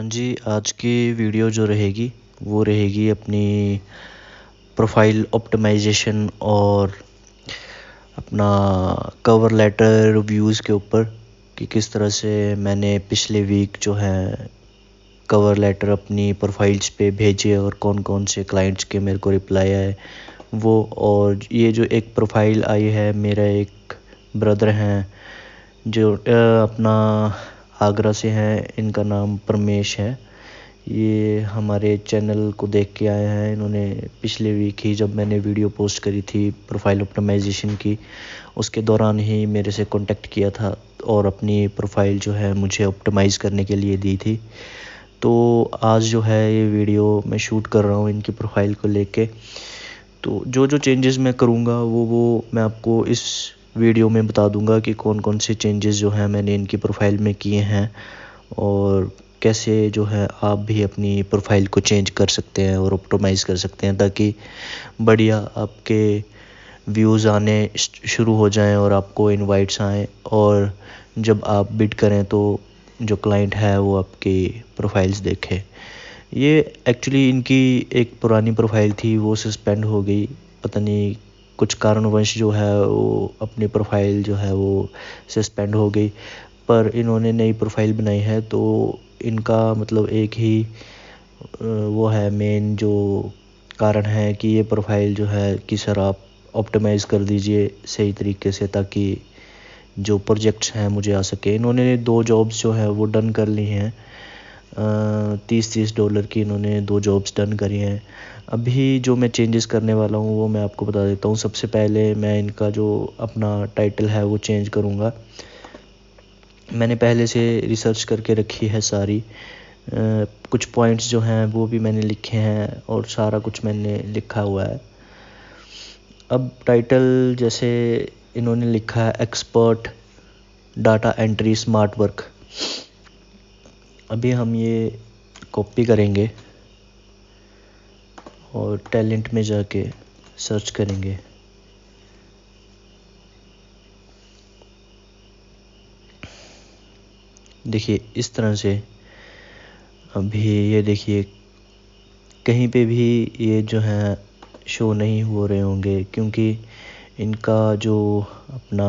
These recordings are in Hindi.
हाँ जी, आज की वीडियो जो रहेगी वो रहेगी अपनी प्रोफाइल ऑप्टिमाइजेशन और अपना कवर लेटर रिव्यूज़ के ऊपर कि किस तरह से मैंने पिछले वीक जो है कवर लेटर अपनी प्रोफाइल्स पे भेजे और कौन कौन से क्लाइंट्स के मेरे को रिप्लाई आए वो। और ये जो एक प्रोफाइल आई है, मेरा एक ब्रदर हैं जो अपना आगरा से हैं, इनका नाम परमेश है। ये हमारे चैनल को देख के आए हैं। इन्होंने पिछले वीक ही जब मैंने वीडियो पोस्ट करी थी प्रोफाइल ऑप्टिमाइजेशन की, उसके दौरान ही मेरे से कांटेक्ट किया था और अपनी प्रोफाइल जो है मुझे ऑप्टिमाइज़ करने के लिए दी थी। तो आज जो है ये वीडियो मैं शूट कर रहा हूँ इनकी प्रोफाइल को लेके। तो जो जो चेंजेस मैं करूँगा वो मैं आपको इस वीडियो में बता दूँगा कि कौन कौन से चेंजेस जो हैं मैंने इनकी प्रोफाइल में किए हैं और कैसे जो है आप भी अपनी प्रोफाइल को चेंज कर सकते हैं और ऑप्टिमाइज़ कर सकते हैं, ताकि बढ़िया आपके व्यूज़ आने शुरू हो जाएं और आपको इनवाइट्स आएँ और जब आप बिड करें तो जो क्लाइंट है वो आपकी प्रोफाइल्स देखे। ये एक्चुअली इनकी एक पुरानी प्रोफाइल थी, वो सस्पेंड हो गई, पता नहीं कुछ कारणवश जो है वो अपनी प्रोफाइल जो है वो सस्पेंड हो गई। पर इन्होंने नई प्रोफाइल बनाई है तो इनका मतलब एक ही वो है मेन जो कारण है कि ये प्रोफाइल जो है कि सर आप ऑप्टिमाइज़ कर दीजिए सही तरीके से ताकि जो प्रोजेक्ट्स हैं मुझे आ सके। इन्होंने 2 जॉब्स जो है वो डन कर ली हैं। $30 की इन्होंने 2 जॉब्स डन करी हैं। अभी जो मैं चेंजेस करने वाला हूँ वो मैं आपको बता देता हूँ। सबसे पहले मैं इनका जो अपना टाइटल है वो चेंज करूँगा। मैंने पहले से रिसर्च करके रखी है सारी, कुछ पॉइंट्स जो हैं वो भी मैंने लिखे हैं और सारा कुछ मैंने लिखा हुआ है। अब टाइटल जैसे इन्होंने लिखा है expert data entry smart work. अभी हम ये कॉपी करेंगे और टैलेंट में जाके सर्च करेंगे। देखिए इस तरह से अभी ये देखिए कहीं पे भी ये जो है शो नहीं हो रहे होंगे क्योंकि इनका जो अपना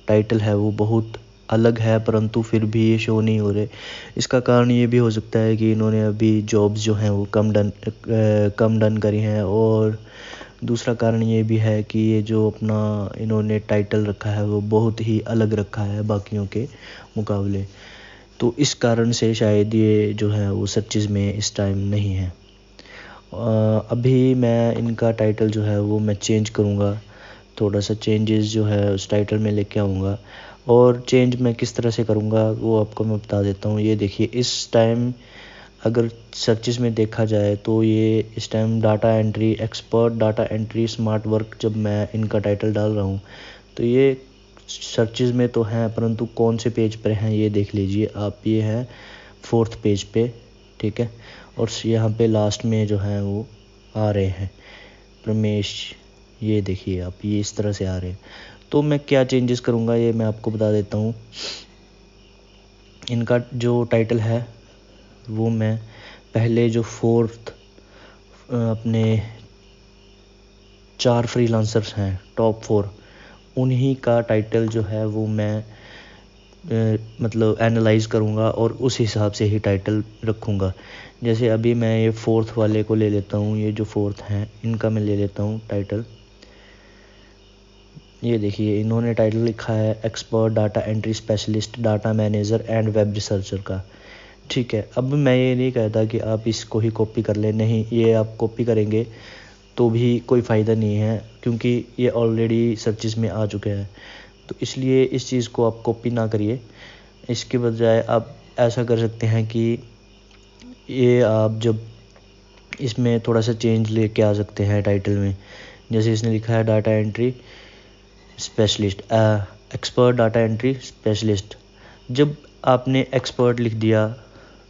टाइटल है वो बहुत अलग है, परंतु फिर भी ये शो नहीं हो रहे। इसका कारण ये भी हो सकता है कि इन्होंने अभी जॉब्स जो हैं वो कम डन करी हैं और दूसरा कारण ये भी है कि ये जो अपना इन्होंने टाइटल रखा है वो बहुत ही अलग रखा है बाकियों के मुकाबले। तो इस कारण से शायद ये जो है वो सर्चेज़ में इस टाइम नहीं है। अभी मैं इनका टाइटल जो है वो मैं चेंज करूँगा, थोड़ा सा चेंजेस जो है उस टाइटल में लेके आऊँगा। और चेंज मैं किस तरह से करूँगा वो आपको मैं बता देता हूँ। ये देखिए इस टाइम अगर सर्चेस में देखा जाए तो ये इस time data entry expert data entry smart work जब मैं इनका टाइटल डाल रहा हूँ तो ये सर्चेस में तो हैं, परंतु कौन से पेज पर हैं ये देख लीजिए आप। ये हैं 4th पेज पे, ठीक है। और यहाँ पे लास्ट में जो है वो आ रहे हैं रमेश, ये देखिए आप, ये इस तरह से आ रहे हैं। तो मैं क्या चेंजेस करूँगा ये मैं आपको बता देता हूँ। इनका जो टाइटल है वो मैं पहले जो 4th अपने 4 फ्रीलांसर्स हैं टॉप 4 उन्हीं का टाइटल जो है वो मैं मतलब एनालाइज़ करूँगा और उस हिसाब से ही टाइटल रखूँगा। जैसे अभी मैं ये 4th वाले को ले लेता हूँ, ये जो 4th हैं इनका मैं ले लेता हूँ टाइटल। ये देखिए इन्होंने टाइटल लिखा है expert data entry specialist data manager and web researcher का, ठीक है। अब मैं ये नहीं कहता कि आप इसको ही कॉपी कर लें, नहीं, ये आप कॉपी करेंगे तो भी कोई फ़ायदा नहीं है क्योंकि ये ऑलरेडी सर्चेस में आ चुके हैं। तो इसलिए इस चीज़ को आप कॉपी ना करिए। इसके बजाय आप ऐसा कर सकते हैं कि ये आप जब इसमें थोड़ा सा चेंज लेके आ सकते हैं टाइटल में। जैसे इसने लिखा है data entry specialist expert data entry specialist, जब आपने एक्सपर्ट लिख दिया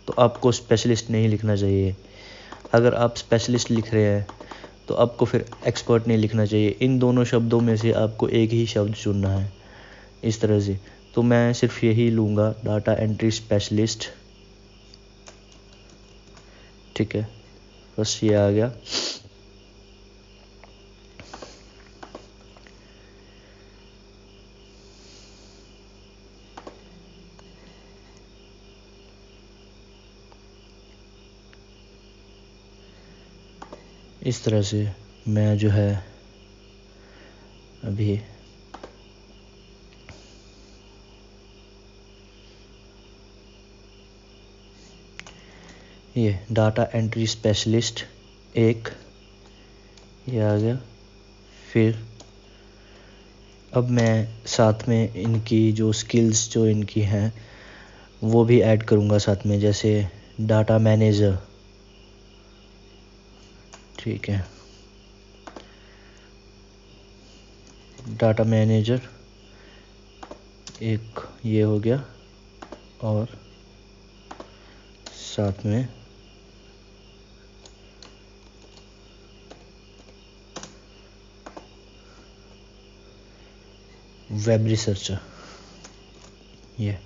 तो आपको स्पेशलिस्ट नहीं लिखना चाहिए। अगर आप स्पेशलिस्ट लिख रहे हैं तो आपको फिर एक्सपर्ट नहीं लिखना चाहिए। इन दोनों शब्दों में से आपको एक ही शब्द चुनना है इस तरह से। तो मैं सिर्फ यही लूँगा डाटा एंट्री स्पेशलिस्ट ठीक है, बस ये आ गया। इस तरह से मैं जो है अभी ये डाटा एंट्री स्पेशलिस्ट एक ये आ गया। फिर अब मैं साथ में इनकी जो स्किल्स जो इनकी हैं वो भी ऐड करूँगा साथ में, जैसे डाटा मैनेजर। ठीक है, डाटा मैनेजर एक ये हो गया, और साथ में वेब रिसर्चर, ये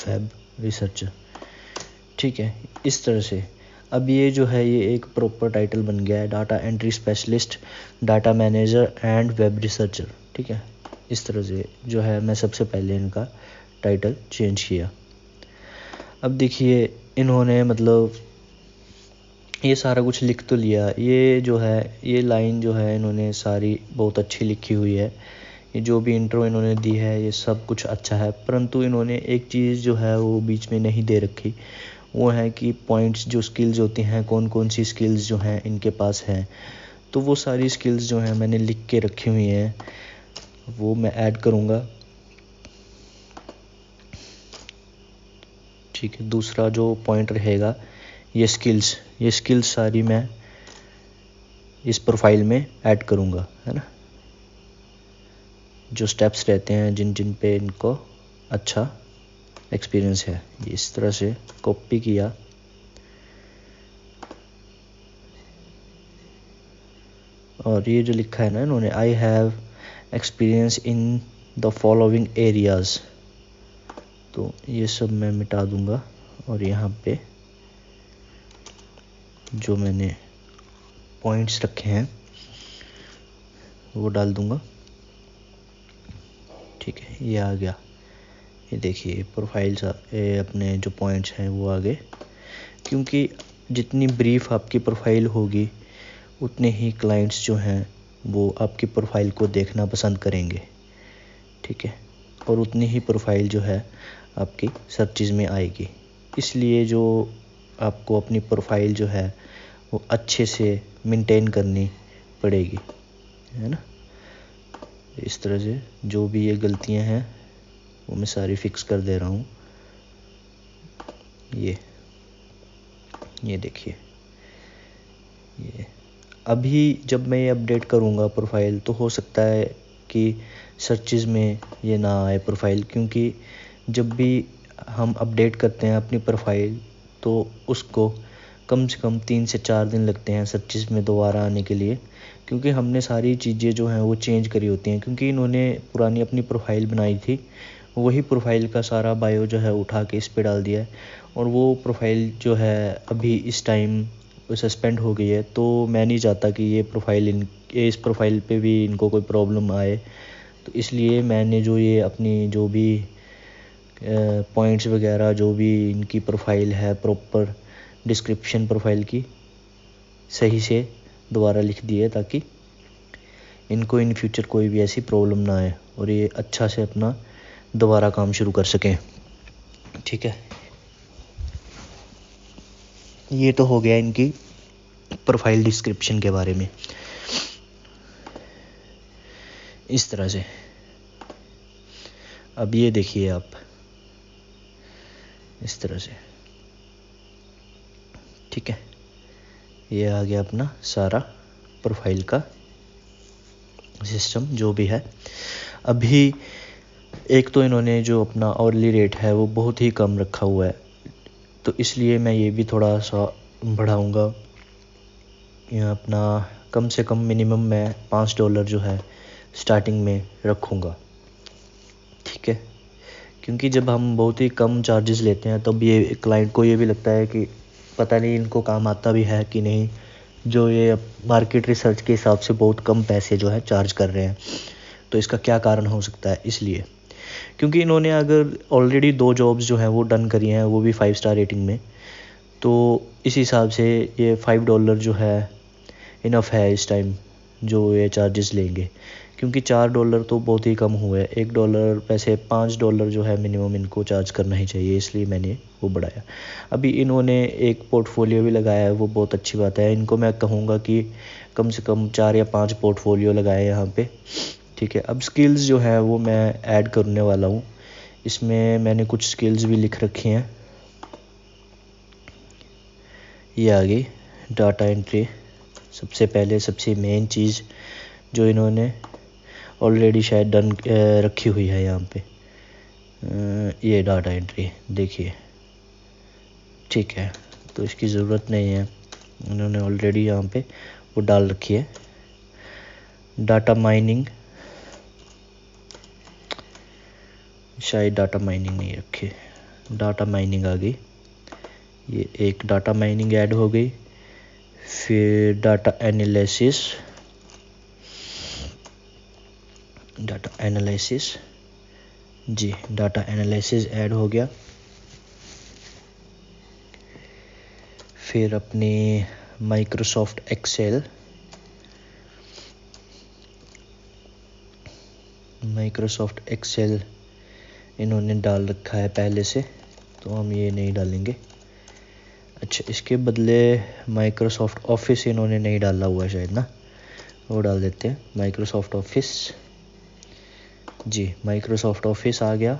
वेब रिसर्चर। ठीक है, इस तरह से अब ये जो है ये एक प्रॉपर टाइटल बन गया है, data entry specialist, data manager and web researcher. ठीक है, इस तरह से जो है मैं सबसे पहले इनका टाइटल चेंज किया। अब देखिए इन्होंने मतलब ये सारा कुछ लिख तो लिया, ये जो है ये लाइन जो है इन्होंने सारी बहुत अच्छी लिखी हुई है, ये जो भी इंट्रो इन्होंने दी है ये सब कुछ अच्छा है, परंतु इन्होंने एक चीज़ जो है वो बीच में नहीं दे रखी, वो है कि पॉइंट्स जो स्किल्स होती हैं, कौन कौन सी स्किल्स जो हैं इनके पास हैं। तो वो सारी स्किल्स जो हैं मैंने लिख के रखी हुई हैं, वो मैं ऐड करूँगा। ठीक है, दूसरा जो पॉइंट रहेगा ये स्किल्स सारी मैं इस प्रोफाइल में ऐड करूँगा, है ना। जो स्टेप्स रहते हैं जिन जिन पे इनको अच्छा एक्सपीरियंस है, इस तरह से कॉपी किया। और ये जो लिखा है ना इन्होंने, I have experience in the following areas, तो ये सब मैं मिटा दूंगा और यहाँ पे जो मैंने पॉइंट्स रखे हैं वो डाल दूंगा। ठीक है, ये आ गया। ये देखिए प्रोफाइल्स अपने जो पॉइंट्स हैं वो आ गए, क्योंकि जितनी ब्रीफ आपकी प्रोफाइल होगी उतने ही क्लाइंट्स जो हैं वो आपकी प्रोफाइल को देखना पसंद करेंगे। ठीक है, और उतनी ही प्रोफाइल जो है आपकी सर्चेज में आएगी। इसलिए जो आपको अपनी प्रोफाइल जो है वो अच्छे से मेंटेन करनी पड़ेगी, है ना। इस तरह से जो भी ये गलतियां हैं वो मैं सारी फिक्स कर दे रहा हूँ। ये देखिए, ये अभी जब मैं ये अपडेट करूँगा प्रोफाइल तो हो सकता है कि सर्चेज में ये ना आए प्रोफाइल, क्योंकि जब भी हम अपडेट करते हैं अपनी प्रोफाइल तो उसको कम से कम 3 से 4 दिन लगते हैं सर्चेज में दोबारा आने के लिए, क्योंकि हमने सारी चीज़ें जो हैं वो चेंज करी होती हैं। क्योंकि इन्होंने पुरानी अपनी प्रोफाइल बनाई थी, वही प्रोफाइल का सारा बायो जो है उठा के इस पे डाल दिया है, और वो प्रोफाइल जो है अभी इस टाइम सस्पेंड हो गई है। तो मैं नहीं चाहता कि ये प्रोफाइल इस प्रोफाइल पे भी इनको कोई प्रॉब्लम आए, तो इसलिए मैंने जो ये अपनी जो भी पॉइंट्स वगैरह जो भी इनकी प्रोफाइल है प्रॉपर डिस्क्रिप्शन प्रोफाइल की सही से दोबारा लिख दी है, ताकि इनको इन फ्यूचर कोई भी ऐसी प्रॉब्लम ना आए और ये अच्छा से अपना दोबारा काम शुरू कर सकें। ठीक है, ये तो हो गया इनकी प्रोफाइल डिस्क्रिप्शन के बारे में। इस तरह से अब ये देखिए आप, इस तरह से। ठीक है, ये आ गया अपना सारा प्रोफाइल का सिस्टम जो भी है। अभी एक तो इन्होंने जो अपना आवरली रेट है वो बहुत ही कम रखा हुआ है, तो इसलिए मैं ये भी थोड़ा सा बढ़ाऊंगा। यहाँ अपना कम से कम मिनिमम मैं $5 जो है स्टार्टिंग में रखूँगा। ठीक है, क्योंकि जब हम बहुत ही कम चार्जेस लेते हैं तब ये क्लाइंट को ये भी लगता है कि पता नहीं इनको काम आता भी है कि नहीं, जो ये मार्केट रिसर्च के हिसाब से बहुत कम पैसे जो है चार्ज कर रहे हैं। तो इसका क्या कारण हो सकता है? इसलिए क्योंकि इन्होंने अगर ऑलरेडी 2 जॉब्स जो हैं वो डन करी हैं, वो भी 5 स्टार रेटिंग में, तो इस हिसाब से ये $5 जो है इनफ है इस टाइम जो ये चार्जेस लेंगे। क्योंकि $4 तो बहुत ही कम हुए, $1 पैसे $5 जो है मिनिमम इनको चार्ज करना ही चाहिए, इसलिए मैंने वो बढ़ाया। अभी इन्होंने एक पोर्टफोलियो भी लगाया है, वो बहुत अच्छी बात है। इनको मैं कहूँगा कि कम से कम 4 या 5 पोर्टफोलियो लगाए यहाँ पे, ठीक है। अब स्किल्स जो है वो मैं ऐड करने वाला हूँ। इसमें मैंने कुछ स्किल्स भी लिख रखी हैं। ये आ गई डाटा एंट्री। सबसे पहले सबसे मेन चीज़ जो इन्होंने ऑलरेडी शायद डन रखी हुई है यहाँ पे, ये डाटा एंट्री देखिए, ठीक है। तो इसकी ज़रूरत नहीं है, इन्होंने ऑलरेडी यहाँ पे वो डाल रखी है। डाटा माइनिंग, शायद डाटा माइनिंग नहीं रखी, डाटा माइनिंग आ गई। ये एक डाटा माइनिंग ऐड हो गई। फिर डाटा एनालिसिस, डाटा एनालिसिस जी, डाटा एनालिसिस ऐड हो गया। फिर अपनी माइक्रोसॉफ्ट एक्सेल, माइक्रोसॉफ्ट एक्सेल इन्होंने डाल रखा है पहले से, तो हम ये नहीं डालेंगे। अच्छा, इसके बदले माइक्रोसॉफ्ट ऑफिस इन्होंने नहीं डाला हुआ शायद ना, वो डाल देते हैं माइक्रोसॉफ्ट ऑफिस जी। माइक्रोसॉफ्ट ऑफिस आ गया।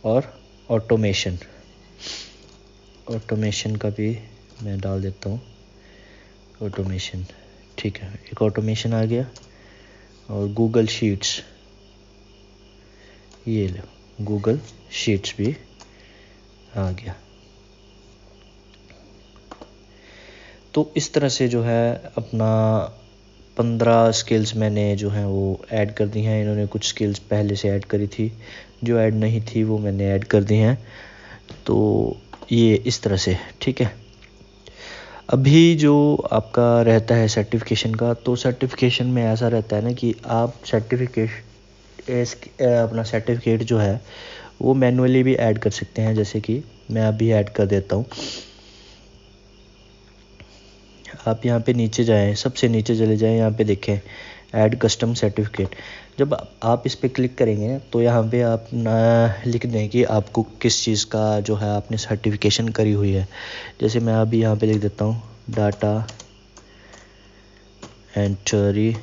और ऑटोमेशन, ऑटोमेशन का भी मैं डाल देता हूँ, ऑटोमेशन, ठीक है। एक ऑटोमेशन आ गया। और गूगल शीट्स, ये लो गूगल शीट्स भी आ गया। तो इस तरह से जो है अपना 15 स्किल्स मैंने जो है वो ऐड कर दी हैं। इन्होंने कुछ स्किल्स पहले से ऐड करी थी, जो ऐड नहीं थी वो मैंने ऐड कर दी हैं। तो ये इस तरह से, ठीक है। अभी जो आपका रहता है सर्टिफिकेशन का, तो सर्टिफिकेशन में ऐसा रहता है ना कि आप अपना सर्टिफिकेट जो है वो मैनुअली भी ऐड कर सकते हैं। जैसे कि मैं अभी ऐड कर देता हूँ। आप यहाँ पे नीचे जाएं, सबसे नीचे चले जाएं, यहाँ पे देखें ऐड कस्टम सर्टिफिकेट। जब आप इस पर क्लिक करेंगे तो यहाँ पे आप लिख दें कि आपको किस चीज़ का जो है आपने सर्टिफिकेशन करी हुई है। जैसे मैं अभी यहाँ पे लिख देता हूँ data entry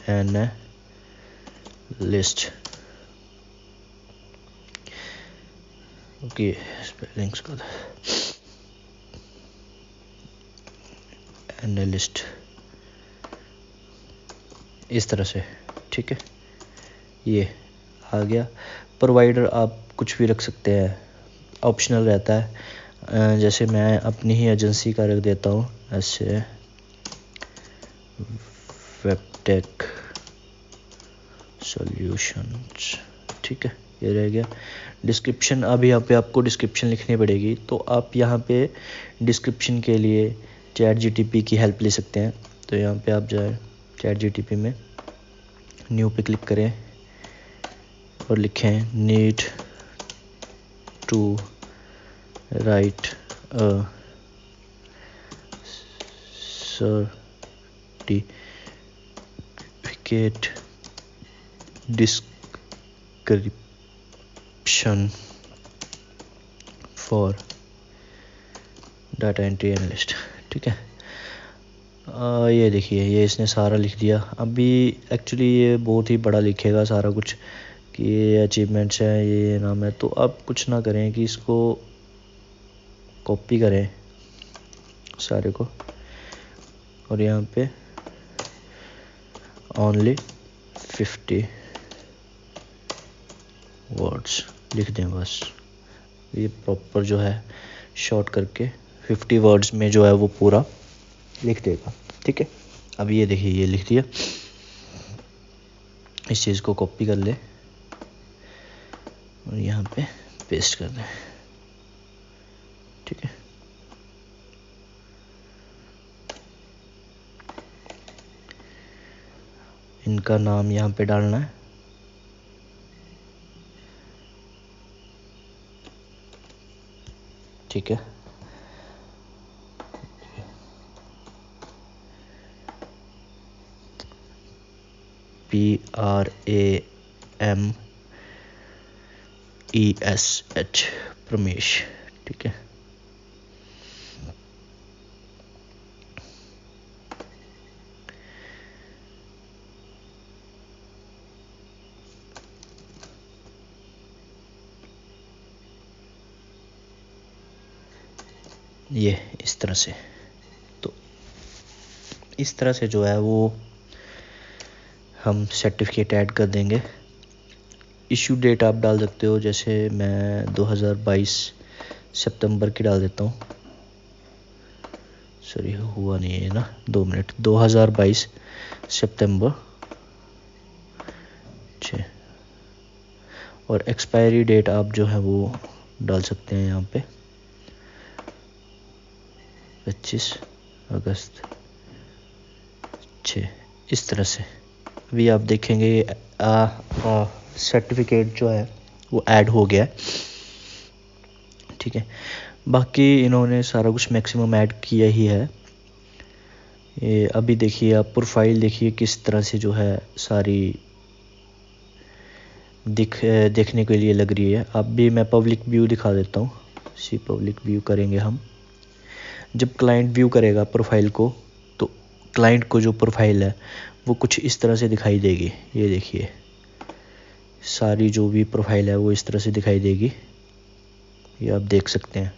analyst, okay, spellings का एनालिस्ट, इस तरह से, ठीक है। ये आ गया। प्रोवाइडर आप कुछ भी रख सकते हैं, ऑप्शनल रहता है। जैसे मैं अपनी ही एजेंसी का रख देता हूँ ऐसे, वेबटेक सॉल्यूशंस, ठीक है, ये रह गया। डिस्क्रिप्शन, अभी यहाँ पे आपको डिस्क्रिप्शन लिखनी पड़ेगी, तो आप यहाँ पे डिस्क्रिप्शन के लिए चैट जीटीपी की हेल्प ले सकते हैं। तो यहाँ पे आप जाए चैट जीटीपी में, न्यू पे क्लिक करें और लिखें need to write a certificate description for data entry analyst, ठीक है। ये देखिए, ये इसने सारा लिख दिया। अभी एक्चुअली ये बहुत ही बड़ा लिखेगा सारा कुछ कि ये अचीवमेंट्स हैं, ये नाम है। तो आप कुछ ना करें कि इसको कॉपी करें सारे को, और यहाँ पे ओनली 50 वर्ड्स लिख दें बस। ये प्रॉपर जो है शॉर्ट करके 50 वर्ड्स में जो है वो पूरा लिख देगा, ठीक है। अब ये देखिए, ये लिख दिया। इस चीज़ को कॉपी कर ले और यहाँ पे पेस्ट कर दें। ठीक है, इनका नाम यहाँ पे डालना है। ठीक है, PRAMESH, प्रमेश। ठीक है, ये इस तरह से। तो इस तरह से जो है वो हम सर्टिफिकेट ऐड कर देंगे। इशू डेट आप डाल सकते हो, जैसे मैं 2022 सितंबर की डाल देता हूँ। सॉरी, हुआ नहीं है ना, 2 मिनट। 2022 सितंबर 6। और एक्सपायरी डेट आप जो है वो डाल सकते हैं यहाँ पे 25 अगस्त 6। इस तरह से अभी आप देखेंगे सर्टिफिकेट जो है वो ऐड हो गया है। ठीक है, बाकी इन्होंने सारा कुछ मैक्सिमम ऐड किया ही है। ये अभी देखिए, आप प्रोफाइल देखिए किस तरह से जो है सारी देखने के लिए लग रही है। अब भी मैं पब्लिक व्यू दिखा देता हूँ। सी पब्लिक व्यू करेंगे हम। जब क्लाइंट व्यू करेगा प्रोफाइल को, तो क्लाइंट को जो प्रोफाइल है वो कुछ इस तरह से दिखाई देगी। ये देखिए, सारी जो भी प्रोफाइल है वो इस तरह से दिखाई देगी, ये आप देख सकते हैं।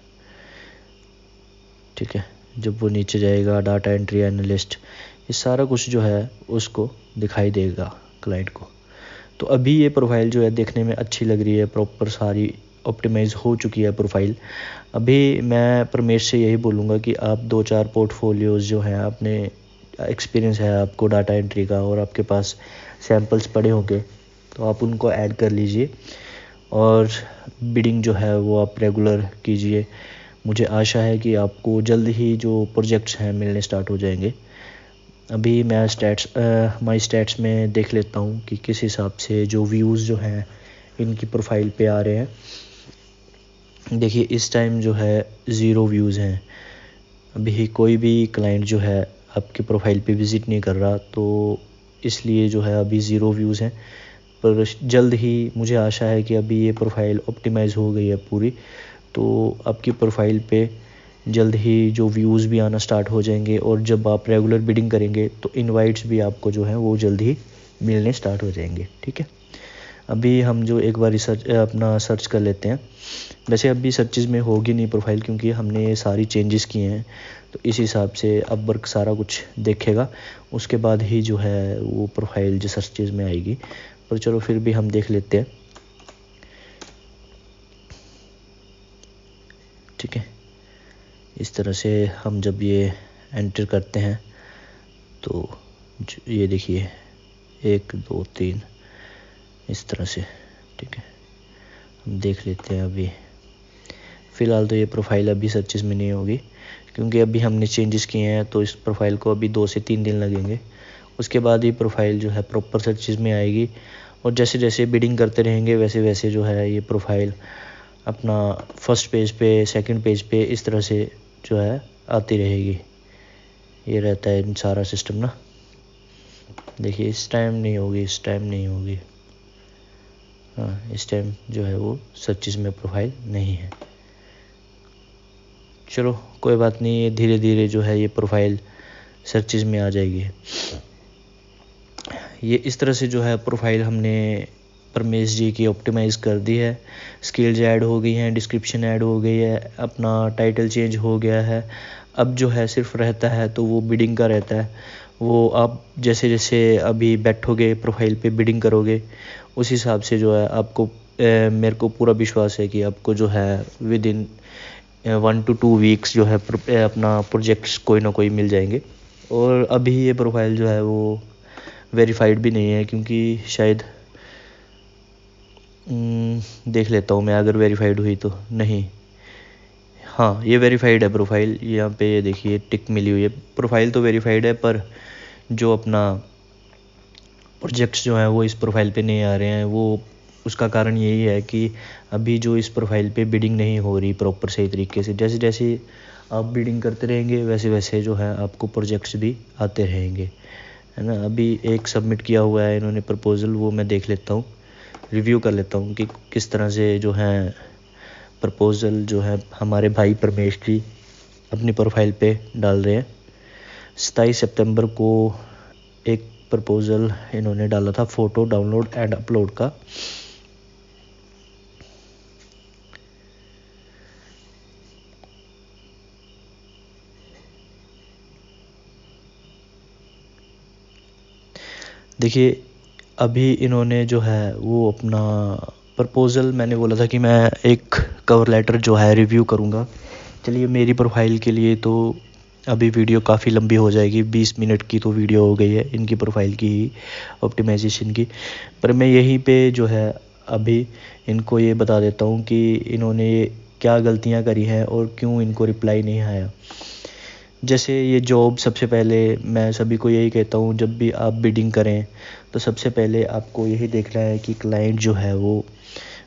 ठीक है, जब वो नीचे जाएगा डाटा एंट्री एनालिस्ट, ये सारा कुछ जो है उसको दिखाई देगा क्लाइंट को। तो अभी ये प्रोफाइल जो है देखने में अच्छी लग रही है, प्रॉपर सारी ऑप्टिमाइज हो चुकी है प्रोफाइल। अभी मैं परमेश से यही बोलूँगा कि आप 2-4 पोर्टफोलियोज़ जो हैं, अपने एक्सपीरियंस है आपको डाटा एंट्री का और आपके पास सैम्पल्स पड़े होंगे, तो आप उनको ऐड कर लीजिए और बिडिंग जो है वो आप रेगुलर कीजिए। मुझे आशा है कि आपको जल्द ही जो प्रोजेक्ट्स हैं मिलने स्टार्ट हो जाएंगे। अभी मैं माई स्टैट्स में देख लेता हूँ कि किस हिसाब से जो व्यूज़ जो हैं इनकी प्रोफाइल पे आ रहे हैं। देखिए, इस टाइम जो है 0 व्यूज़ हैं। अभी कोई भी क्लाइंट जो है आपकी प्रोफाइल पे विज़िट नहीं कर रहा, तो इसलिए जो है अभी 0 व्यूज़ हैं। पर जल्द ही मुझे आशा है कि अभी ये प्रोफाइल ऑप्टिमाइज़ हो गई है पूरी, तो आपकी प्रोफाइल पे जल्द ही जो व्यूज़ भी आना स्टार्ट हो जाएंगे। और जब आप रेगुलर बिडिंग करेंगे तो इनवाइट्स भी आपको जो है वो जल्द ही मिलने स्टार्ट हो जाएंगे। ठीक है, अभी हम जो एक बार अपना सर्च कर लेते हैं। वैसे अभी सर्चेज़ में होगी नहीं प्रोफाइल, क्योंकि हमने ये सारी चेंजेस किए हैं, तो इस हिसाब से अब वर्क सारा कुछ देखेगा, उसके बाद ही जो है वो प्रोफाइल जो सर्चेज़ में आएगी। पर चलो फिर भी हम देख लेते हैं। ठीक है, इस तरह से हम जब ये एंटर करते हैं तो ये देखिए 1 2 3 इस तरह से। ठीक है, हम देख लेते हैं। अभी फ़िलहाल तो ये प्रोफाइल अभी सर्चेस में नहीं होगी, क्योंकि अभी हमने चेंजेस किए हैं, तो इस प्रोफाइल को अभी 2 से 3 दिन लगेंगे। उसके बाद ही प्रोफाइल जो है प्रॉपर सर्चेस में आएगी। और जैसे जैसे बिडिंग करते रहेंगे वैसे वैसे जो है ये प्रोफाइल अपना फर्स्ट पेज पे, सेकंड पेज पे इस तरह से जो है आती रहेगी। ये रहता है सारा सिस्टम ना। देखिए, इस टाइम नहीं होगी, इस टाइम नहीं होगी। हाँ, इस टाइम जो है वो सर्चेस में प्रोफाइल नहीं है। चलो कोई बात नहीं, ये धीरे धीरे जो है ये प्रोफाइल सर्चेस में आ जाएगी। ये इस तरह से जो है प्रोफाइल हमने परमेश जी की ऑप्टिमाइज़ कर दी है। स्किल्स ऐड हो गई हैं, डिस्क्रिप्शन ऐड हो गई है, अपना टाइटल चेंज हो गया है। अब जो है सिर्फ रहता है तो वो बिडिंग का रहता है। वो आप जैसे जैसे अभी बैठोगे प्रोफाइल पे बिडिंग करोगे, उस हिसाब से जो है आपको मेरे को पूरा विश्वास है कि आपको जो है विद इन 1 to 2 वीक्स जो है अपना प्रोजेक्ट्स कोई ना कोई मिल जाएंगे। और अभी ये प्रोफाइल जो है वो वेरीफाइड भी नहीं है, क्योंकि शायद देख लेता हूँ मैं, अगर वेरीफाइड हुई तो। नहीं, हाँ ये वेरीफाइड है प्रोफाइल, यहाँ पे ये देखिए टिक मिली हुई है। प्रोफाइल तो वेरीफाइड है, पर जो अपना प्रोजेक्ट्स जो हैं वो इस प्रोफाइल पे नहीं आ रहे हैं। वो उसका कारण यही है कि अभी जो इस प्रोफाइल पे बिडिंग नहीं हो रही प्रॉपर सही तरीके से। जैसे जैसे आप बिडिंग करते रहेंगे वैसे वैसे जो है आपको प्रोजेक्ट्स भी आते रहेंगे, है ना। अभी एक सबमिट किया हुआ है इन्होंने प्रपोज़ल, वो मैं देख लेता हूँ, रिव्यू कर लेता हूँ कि किस तरह से जो है प्रपोज़ल जो है हमारे भाई परमेश जी अपनी प्रोफाइल पे डाल रहे हैं। 27 सितंबर को एक प्रपोज़ल इन्होंने डाला था फ़ोटो डाउनलोड एंड अपलोड का। देखिए अभी इन्होंने जो है वो अपना प्रपोज़ल, मैंने बोला था कि मैं एक कवर लेटर जो है रिव्यू करूँगा। चलिए मेरी प्रोफाइल के लिए तो अभी वीडियो काफ़ी लंबी हो जाएगी, 20 मिनट की तो वीडियो हो गई है इनकी प्रोफाइल की ही ऑप्टिमाइजेशन की। पर मैं यहीं पे जो है अभी इनको ये बता देता हूँ कि इन्होंने क्या गलतियाँ करी हैं और क्यों इनको रिप्लाई नहीं आया। जैसे ये जॉब, सबसे पहले मैं सभी को यही कहता हूँ, जब भी आप बिडिंग करें तो सबसे पहले आपको यही देखना है कि क्लाइंट जो है वो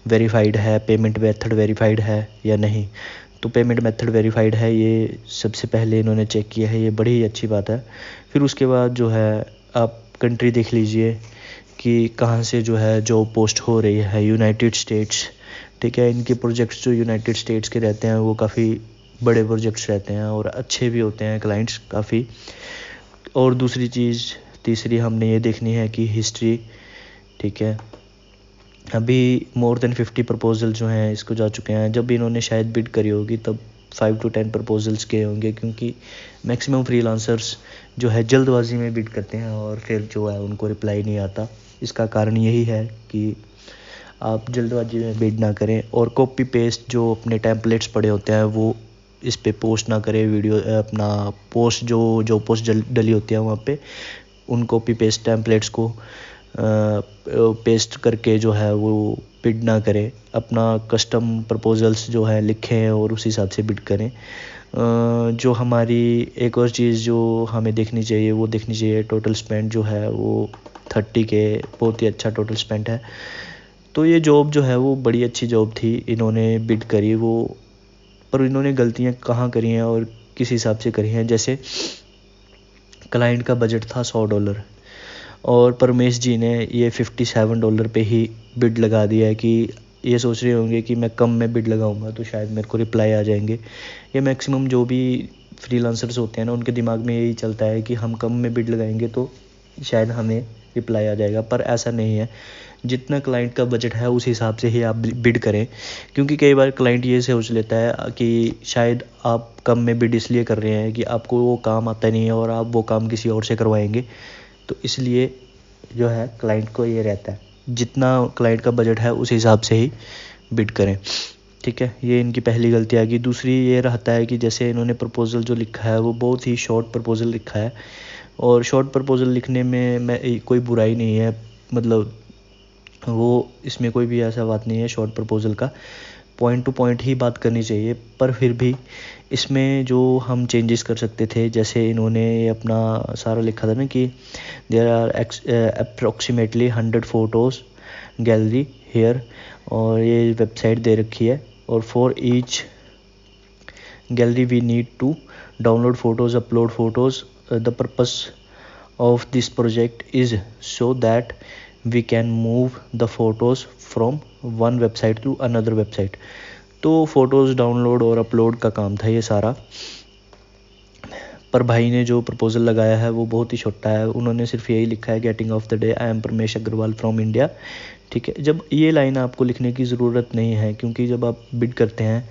वेरीफाइड है, पेमेंट मेथड वेरीफाइड है या नहीं। तो पेमेंट मेथड वेरीफाइड है, ये सबसे पहले इन्होंने चेक किया है, ये बड़ी ही अच्छी बात है। फिर उसके बाद जो है आप कंट्री देख लीजिए कि कहाँ से जो है जॉब पोस्ट हो रही है। यूनाइटेड स्टेट्स, ठीक है। इनके प्रोजेक्ट्स जो यूनाइटेड स्टेट्स के रहते हैं वो काफ़ी बड़े प्रोजेक्ट्स रहते हैं और अच्छे भी होते हैं क्लाइंट्स काफ़ी। और दूसरी चीज़, तीसरी हमने ये देखनी है कि हिस्ट्री, ठीक है। अभी मोर देन 50 प्रपोजल जो हैं इसको जा चुके हैं। जब इन्होंने शायद बिड करी होगी तब 5 to 10 प्रपोजल्स के होंगे, क्योंकि मैक्सिमम फ्रीलांसर्स जो है जल्दबाजी में बिड करते हैं और फिर जो है उनको रिप्लाई नहीं आता। इसका कारण यही है कि आप जल्दबाजी में बिड ना करें और कॉपी पेस्ट जो अपने टेम्पलेट्स पड़े होते हैं वो इस पे पोस्ट ना करें। वीडियो अपना पोस्ट जो पोस्ट डली होती है वहाँ पे उन कॉपी पेस्ट टेम्पलेट्स को पेस्ट करके जो है वो बिड ना करें। अपना कस्टम प्रपोजल्स जो है लिखें और उस हिसाब से बिड करें। जो हमारी एक और चीज़ जो हमें देखनी चाहिए वो देखनी चाहिए, टोटल स्पेंड जो है वो 30 के बहुत ही अच्छा टोटल स्पेंड है। तो ये जॉब जो है वो बड़ी अच्छी जॉब थी, इन्होंने बिड करी वो, पर इन्होंने गलतियाँ कहाँ करी हैं और किस हिसाब से करी हैं। जैसे क्लाइंट का बजट था $100 और परमेश जी ने ये $57 पे ही बिड लगा दिया है कि ये सोच रहे होंगे कि मैं कम में बिड लगाऊंगा तो शायद मेरे को रिप्लाई आ जाएंगे। ये मैक्सिमम जो भी फ्रीलांसर्स होते हैं ना उनके दिमाग में यही चलता है कि हम कम में बिड लगाएंगे तो शायद हमें रिप्लाई आ जाएगा, पर ऐसा नहीं है। जितना क्लाइंट का बजट है उस हिसाब से ही आप बिड करें, क्योंकि कई बार क्लाइंट ये सोच लेता है कि शायद आप कम में बिड इसलिए कर रहे हैं कि आपको वो काम आता नहीं है और आप वो काम किसी और से करवाएंगे। तो इसलिए जो है क्लाइंट को ये रहता है जितना क्लाइंट का बजट है उस हिसाब से ही बिड करें, ठीक है। ये इनकी पहली गलती आ गई। दूसरी ये रहता है कि जैसे इन्होंने प्रपोज़ल जो लिखा है वो बहुत ही शॉर्ट प्रपोज़ल लिखा है, और शॉर्ट प्रपोज़ल लिखने में मैं कोई बुराई नहीं है, मतलब वो इसमें कोई भी ऐसा बात नहीं है। शॉर्ट प्रपोज़ल का पॉइंट टू पॉइंट ही बात करनी चाहिए, पर फिर भी इसमें जो हम चेंजेस कर सकते थे, जैसे इन्होंने अपना सारा लिखा था ना कि there are approximately 100 photos gallery here, और ये वेबसाइट दे रखी है, और for each gallery we need to download photos, upload photos. The purpose of this project is so that we can move the photos from one website to another website। तो फ़ोटोज़ डाउनलोड और अपलोड का काम था ये सारा, पर भाई ने जो प्रपोज़ल लगाया है वो बहुत ही छोटा है। उन्होंने सिर्फ यही लिखा है greeting of the day I am Paramesh Agarwal from India, ठीक है। जब ये लाइन आपको लिखने की ज़रूरत नहीं है, क्योंकि जब आप बिड करते हैं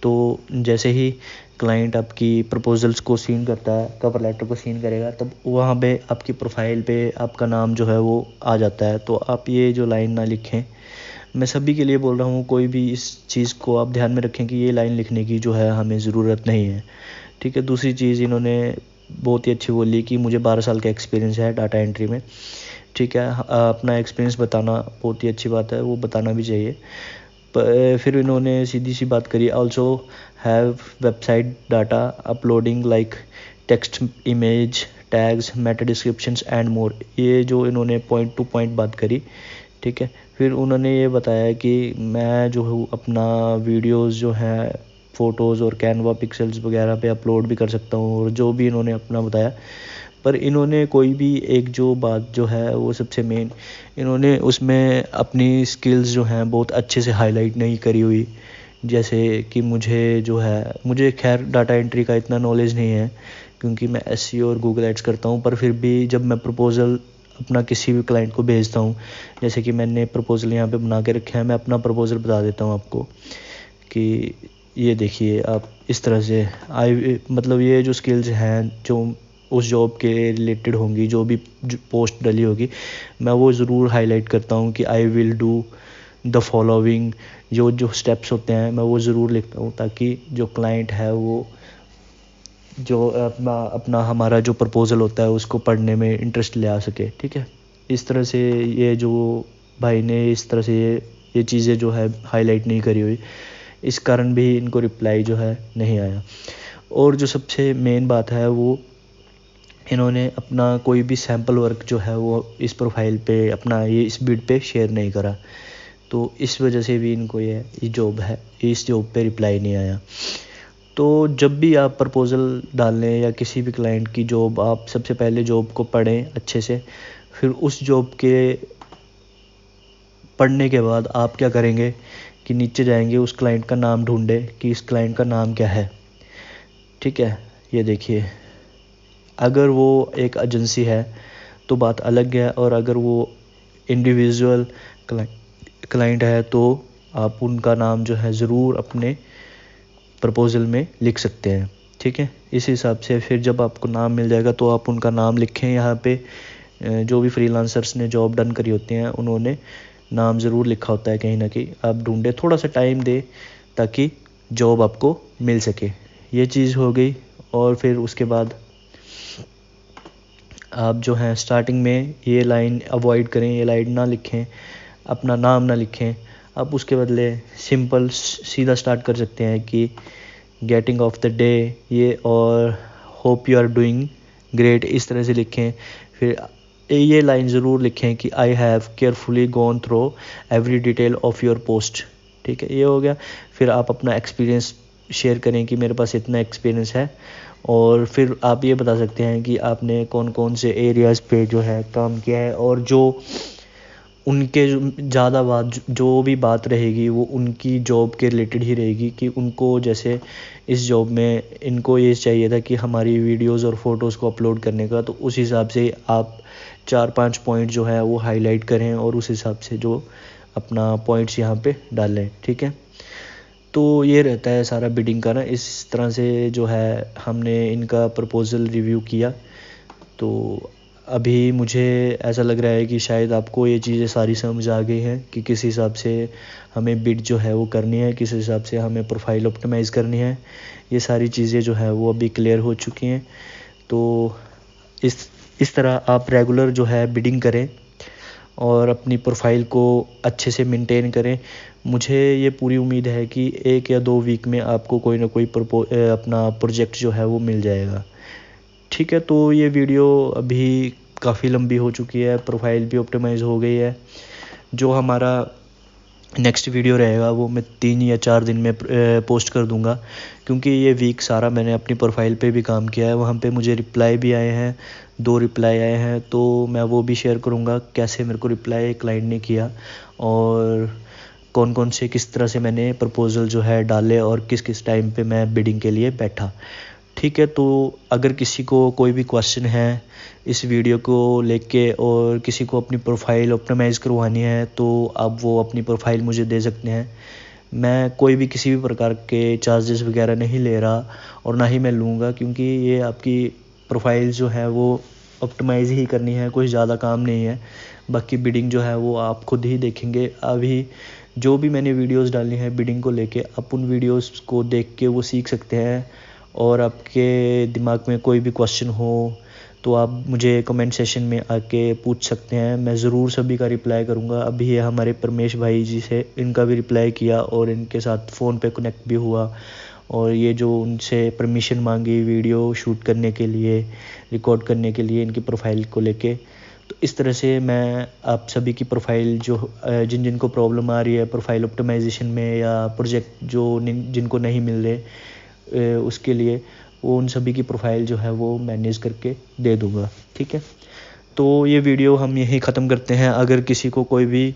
तो जैसे ही क्लाइंट आपकी प्रपोजल्स को सीन करता है, कवर लेटर को सीन करेगा, तब वहाँ पे आपकी प्रोफाइल पे आपका नाम जो है वो आ जाता है। तो आप ये जो लाइन ना लिखें, मैं सभी के लिए बोल रहा हूँ, कोई भी इस चीज़ को आप ध्यान में रखें कि ये लाइन लिखने की जो है हमें ज़रूरत नहीं है, ठीक है। दूसरी चीज़ इन्होंने बहुत ही अच्छी बोली कि मुझे 12 साल का एक्सपीरियंस है डाटा एंट्री में। ठीक है, अपना एक्सपीरियंस बताना बहुत ही अच्छी बात है, वो बताना भी चाहिए। फिर इन्होंने सीधी सी बात करी, also have website data uploading like text, image, tags, Meta descriptions and more. ये जो इन्होंने पॉइंट टू पॉइंट बात करी, ठीक है। फिर उन्होंने ये बताया कि मैं जो हूँ अपना वीडियोस जो है फ़ोटोज़ और कैनवा पिक्सल्स वगैरह पे अपलोड भी कर सकता हूँ, और जो भी इन्होंने अपना बताया। पर इन्होंने कोई भी एक जो बात जो है वो सबसे मेन, इन्होंने उसमें अपनी स्किल्स जो हैं बहुत अच्छे से हाईलाइट नहीं करी हुई। जैसे कि मुझे खैर डाटा एंट्री का इतना नॉलेज नहीं है, क्योंकि मैं एसईओ और गूगल एड्स करता हूँ। पर फिर भी जब मैं प्रपोज़ल अपना किसी भी क्लाइंट को भेजता हूँ, जैसे कि मैंने प्रपोज़ल यहाँ पे बना के रखा है, मैं अपना प्रपोज़ल बता देता हूँ आपको कि ये देखिए आप इस तरह से मतलब ये जो स्किल्स हैं जो उस जॉब के रिलेटेड होंगी, जो भी पोस्ट डली होगी, मैं वो ज़रूर हाईलाइट करता हूँ कि I will do the following. जो स्टेप्स होते हैं मैं वो ज़रूर लिखता हूँ, ताकि जो क्लाइंट है वो जो अपना हमारा जो प्रपोज़ल होता है उसको पढ़ने में इंटरेस्ट ले आ सके, ठीक है। इस तरह से ये जो भाई ने इस तरह से ये चीज़ें जो है हाईलाइट नहीं करी हुई, इस कारण भी इनको रिप्लाई जो है नहीं आया। और जो सबसे मेन बात है, वो इन्होंने अपना कोई भी सैम्पल वर्क जो है वो इस प्रोफाइल पे अपना इस बिड पे शेयर नहीं करा। तो इस वजह से भी इनको ये इस जॉब पे रिप्लाई नहीं आया। तो जब भी आप प्रपोज़ल डालें या किसी भी क्लाइंट की जॉब, आप सबसे पहले जॉब को पढ़ें अच्छे से। फिर उस जॉब के पढ़ने के बाद आप क्या करेंगे कि नीचे जाएंगे, उस क्लाइंट का नाम ढूंढें कि इस क्लाइंट का नाम क्या है, ठीक है। ये देखिए, अगर वो एक एजेंसी है तो बात अलग है, और अगर वो इंडिविजुअल क्लाइंट है तो आप उनका नाम जो है ज़रूर अपने प्रपोज़ल में लिख सकते हैं, ठीक है। इस हिसाब से फिर जब आपको नाम मिल जाएगा तो आप उनका नाम लिखें। यहाँ पे जो भी फ्रीलांसर्स ने जॉब डन करी होती हैं उन्होंने नाम ज़रूर लिखा होता है कहीं ना कहीं। आप ढूंढे, थोड़ा सा टाइम दे ताकि जॉब आपको मिल सके। ये चीज़ हो गई। और फिर उसके बाद आप जो हैं स्टार्टिंग में ये लाइन अवॉइड करें, ये लाइन ना लिखें, अपना नाम ना लिखें। आप उसके बदले सिंपल सीधा स्टार्ट कर सकते हैं कि गेटिंग ऑफ द डे, ये, और hope you are doing great, इस तरह से लिखें। फिर ये लाइन ज़रूर लिखें कि I have carefully gone through every detail of your post, ठीक है। ये हो गया। फिर आप अपना एक्सपीरियंस शेयर करें कि मेरे पास इतना एक्सपीरियंस है, और फिर आप ये बता सकते हैं कि आपने कौन कौन से एरियाज़ पे जो है काम किया है, और जो उनके ज़्यादा बात जो भी बात रहेगी वो उनकी जॉब के रिलेटेड ही रहेगी। कि उनको जैसे इस जॉब में इनको ये चाहिए था कि हमारी वीडियोस और फ़ोटोज़ को अपलोड करने का, तो उस हिसाब से आप 4-5 पॉइंट जो है वो हाईलाइट करें, और उस हिसाब से जो अपना पॉइंट्स यहाँ पे डालें, ठीक है। तो ये रहता है सारा बिडिंग का ना। इस तरह से जो है हमने इनका प्रपोज़ल रिव्यू किया। तो अभी मुझे ऐसा लग रहा है कि शायद आपको ये चीज़ें सारी समझ आ गई हैं कि किस हिसाब से हमें बिड जो है वो करनी है, किस हिसाब से हमें प्रोफाइल ऑप्टिमाइज़ करनी है। ये सारी चीज़ें जो है वो अभी क्लियर हो चुकी हैं। तो इस तरह आप रेगुलर जो है बिडिंग करें और अपनी प्रोफाइल को अच्छे से मेंटेन करें। मुझे ये पूरी उम्मीद है कि 1 या 2 वीक में आपको कोई ना कोई अपना प्रोजेक्ट जो है वो मिल जाएगा, ठीक है। तो ये वीडियो अभी काफ़ी लंबी हो चुकी है, प्रोफाइल भी ऑप्टिमाइज़ हो गई है। जो हमारा नेक्स्ट वीडियो रहेगा वो मैं 3 या 4 दिन में पोस्ट कर दूंगा, क्योंकि ये वीक सारा मैंने अपनी प्रोफाइल पे भी काम किया है। वहाँ पे मुझे रिप्लाई भी आए हैं, 2 रिप्लाई आए हैं, तो मैं वो भी शेयर करूँगा कैसे मेरे को रिप्लाई क्लाइंट ने किया, और कौन कौन से किस तरह से मैंने प्रपोज़ल जो है डाले, और किस किस टाइम पे मैं बिडिंग के लिए बैठा, ठीक है। तो अगर किसी को कोई भी क्वेश्चन है इस वीडियो को लेके, और किसी को अपनी प्रोफाइल ऑप्टिमाइज़ करवानी है, तो आप वो अपनी प्रोफाइल मुझे दे सकते हैं। मैं कोई भी किसी भी प्रकार के चार्जेस वगैरह नहीं ले रहा, और ना ही मैं लूँगा, क्योंकि ये आपकी प्रोफाइल जो है वो ऑप्टिमाइज़ ही करनी है, कुछ ज़्यादा काम नहीं है। बाकी बिडिंग जो है वो आप खुद ही देखेंगे। अभी जो भी मैंने वीडियोस डाली हैं बिडिंग को लेके, आप उन वीडियोस को देख के वो सीख सकते हैं, और आपके दिमाग में कोई भी क्वेश्चन हो तो आप मुझे कमेंट सेशन में आके पूछ सकते हैं, मैं ज़रूर सभी का रिप्लाई करूँगा। अभी ये हमारे परमेश भाई जी से इनका भी रिप्लाई किया और इनके साथ फ़ोन पे कनेक्ट भी हुआ, और ये जो उनसे परमिशन मांगी वीडियो शूट करने के लिए, रिकॉर्ड करने के लिए इनकी प्रोफाइल को लेके। तो इस तरह से मैं आप सभी की प्रोफाइल जो जिन जिन को प्रॉब्लम आ रही है प्रोफाइल ऑप्टिमाइजेशन में या प्रोजेक्ट जो जिनको नहीं मिल रहे उसके लिए, वो उन सभी की प्रोफाइल जो है वो मैनेज करके दे दूँगा। ठीक है, तो ये वीडियो हम यहीं ख़त्म करते हैं। अगर किसी को कोई भी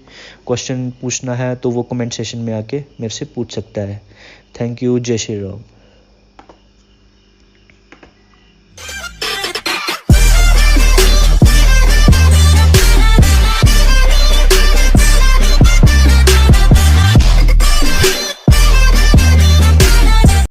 क्वेश्चन पूछना है तो वो कमेंट सेशन में आके मेरे से पूछ सकता है। Thank you. जय श्री राम।